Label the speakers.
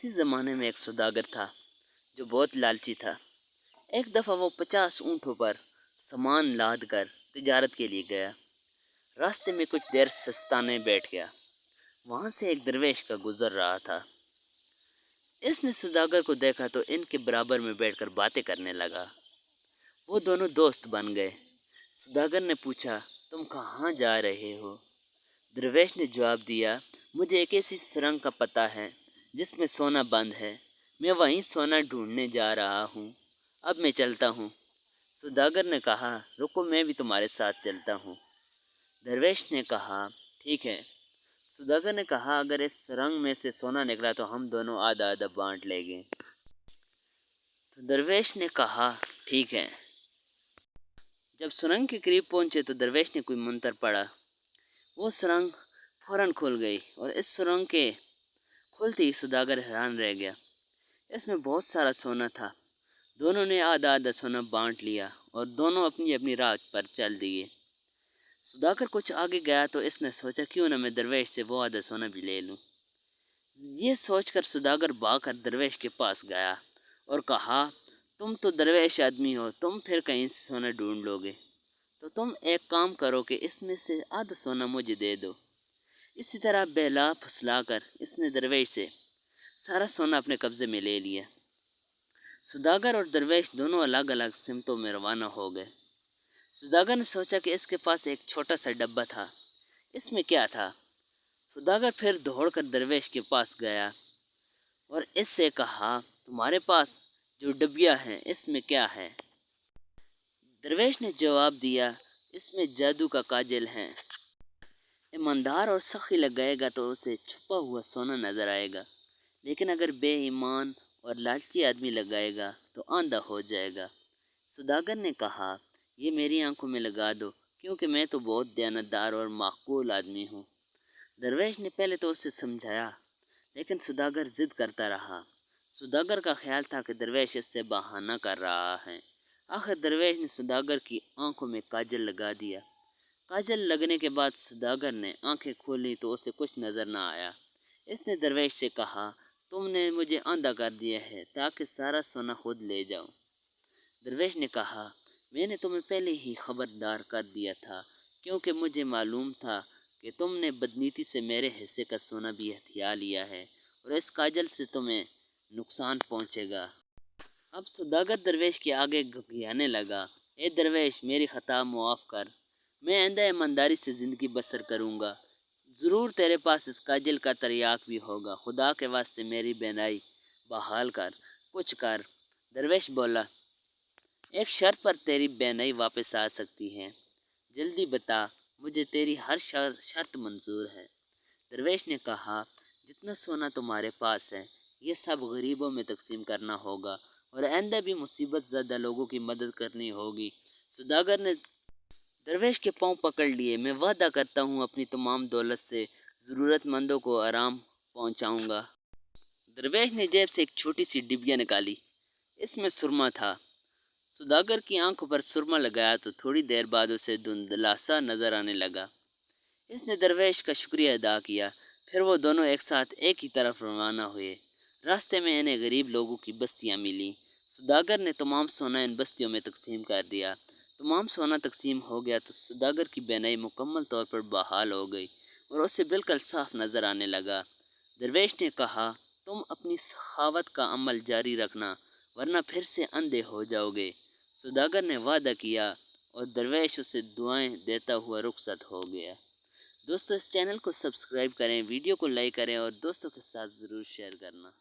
Speaker 1: किसी ज़माने में एक सौदागर था जो बहुत लालची था। एक दफ़ा वो 50 ऊँटों पर सामान लाद कर तिजारत के लिए गया। रास्ते में कुछ देर सस्ताने बैठ गया। वहाँ से एक दरवेश का गुजर रहा था। इसने सौदागर को देखा तो इनके बराबर में बैठकर बातें करने लगा। वो दोनों दोस्त बन गए। सौदागर ने पूछा, तुम कहाँ जा रहे हो? दरवेश ने जवाब दिया, मुझे एक ऐसी सुरंग का पता है जिसमें सोना बंद है। मैं वहीं सोना ढूंढने जा रहा हूँ। अब मैं चलता हूँ। सौदागर ने कहा, रुको, मैं भी तुम्हारे साथ चलता हूँ। दरवेश ने कहा, ठीक है। सौदागर ने कहा, अगर इस सुरंग में से सोना निकला तो हम दोनों आधा आधा बांट लेंगे। तो दरवेश ने कहा, ठीक है। जब सुरंग के करीब पहुंचे तो दरवेश ने कोई मंत्र पढ़ा। वो सुरंग फौरन खुल गई और इस सुरंग के खुलते ही सौदागर हैरान रह गया। इसमें बहुत सारा सोना था। दोनों ने आधा आधा सोना बांट लिया और दोनों अपनी अपनी राह पर चल दिए। सौदागर कुछ आगे गया तो इसने सोचा, क्यों ना मैं दरवेश से वो आधा सोना भी ले लूं। ये सोचकर सौदागर भागकर दरवेश के पास गया और कहा, तुम तो दरवेश आदमी हो, तुम फिर कहीं से सोना ढूंढ लोगे, तो तुम एक काम करो कि इसमें से आधा सोना मुझे दे दो। इसी तरह बहला फुसला कर इसने दरवेश से सारा सोना अपने कब्जे में ले लिया। सौदागर और दरवेश दोनों अलग अलग सिमतों में रवाना हो गए। सौदागर ने सोचा कि इसके पास एक छोटा सा डब्बा था, इसमें क्या था। सौदागर फिर दौड़कर दरवेश के पास गया और इससे कहा, तुम्हारे पास जो डबिया है इसमें क्या है? दरवेश ने जवाब दिया, इसमें जादू का काजल है। ईमानदार और सख्ती लगाएगा तो उसे छुपा हुआ सोना नजर आएगा, लेकिन अगर बेईमान और लालची आदमी लगाएगा तो आंधा हो जाएगा। सौदागर ने कहा, ये मेरी आंखों में लगा दो, क्योंकि मैं तो बहुत दयानतदार और माकूल आदमी हूँ। दरवेश ने पहले तो उसे समझाया, लेकिन सौदागर जिद करता रहा। सौदागर का ख्याल था कि दरवेश इससे बहाना कर रहा है। आखिर दरवेश ने सौदागर की आंखों में काजल लगा दिया। काजल लगने के बाद सौदागर ने आंखें खोली तो उसे कुछ नज़र न आया। इसने दरवेश से कहा, तुमने मुझे आंधा कर दिया है ताकि सारा सोना खुद ले जाओ। दरवेश ने कहा, मैंने तुम्हें पहले ही खबरदार कर दिया था, क्योंकि मुझे मालूम था कि तुमने बदनीति से मेरे हिस्से का सोना भी हथिया लिया है और इस काजल से तुम्हें नुकसान पहुंचेगा। अब सौदागर दरवेश के आगे घुघियाने लगा, ए दरवेश, मेरी खता मुआफ़ कर। मैं आइंदा ईमानदारी से ज़िंदगी बसर करूँगा। ज़रूर तेरे पास इस काजल का तरियाक भी होगा। खुदा के वास्ते मेरी बेनाई बहाल कर, कुछ कर। दरवेश बोला, एक शर्त पर तेरी बेनाई वापस आ सकती है। जल्दी बता, मुझे तेरी हर शर्त मंजूर है। दरवेश ने कहा, जितना सोना तुम्हारे पास है ये सब गरीबों में तकसीम करना होगा और आइंदा भी मुसीबत ज़्यादा लोगों की मदद करनी होगी। सौदागर ने दरवेश के पांव पकड़ लिए, मैं वादा करता हूँ अपनी तमाम दौलत से ज़रूरतमंदों को आराम पहुँचाऊँगा। दरवेश ने जेब से एक छोटी सी डिबिया निकाली, इसमें सुरमा था। सौदागर की आंखों पर सुरमा लगाया तो थोड़ी देर बाद उसे धुंधलासा नजर आने लगा। इसने दरवेश का शुक्रिया अदा किया। फिर वो दोनों एक साथ एक ही तरफ रवाना हुए। रास्ते में इन्हें गरीब लोगों की बस्तियां मिली। सौदागर ने तमाम सोना इन बस्तियों में तकसीम कर दिया। तमाम सोना तकसीम हो गया तो सौदागर की बेनाई मुकम्मल तौर पर बहाल हो गई और उसे बिल्कुल साफ नज़र आने लगा। दरवेश ने कहा, तुम अपनी सखावत का अमल जारी रखना, वरना फिर से अंधे हो जाओगे। सौदागर ने वादा किया और दरवेश उसे दुआएं देता हुआ रुखसत हो गया। दोस्तों, इस चैनल को सब्सक्राइब करें, वीडियो को लाइक करें और दोस्तों के साथ ज़रूर शेयर करना।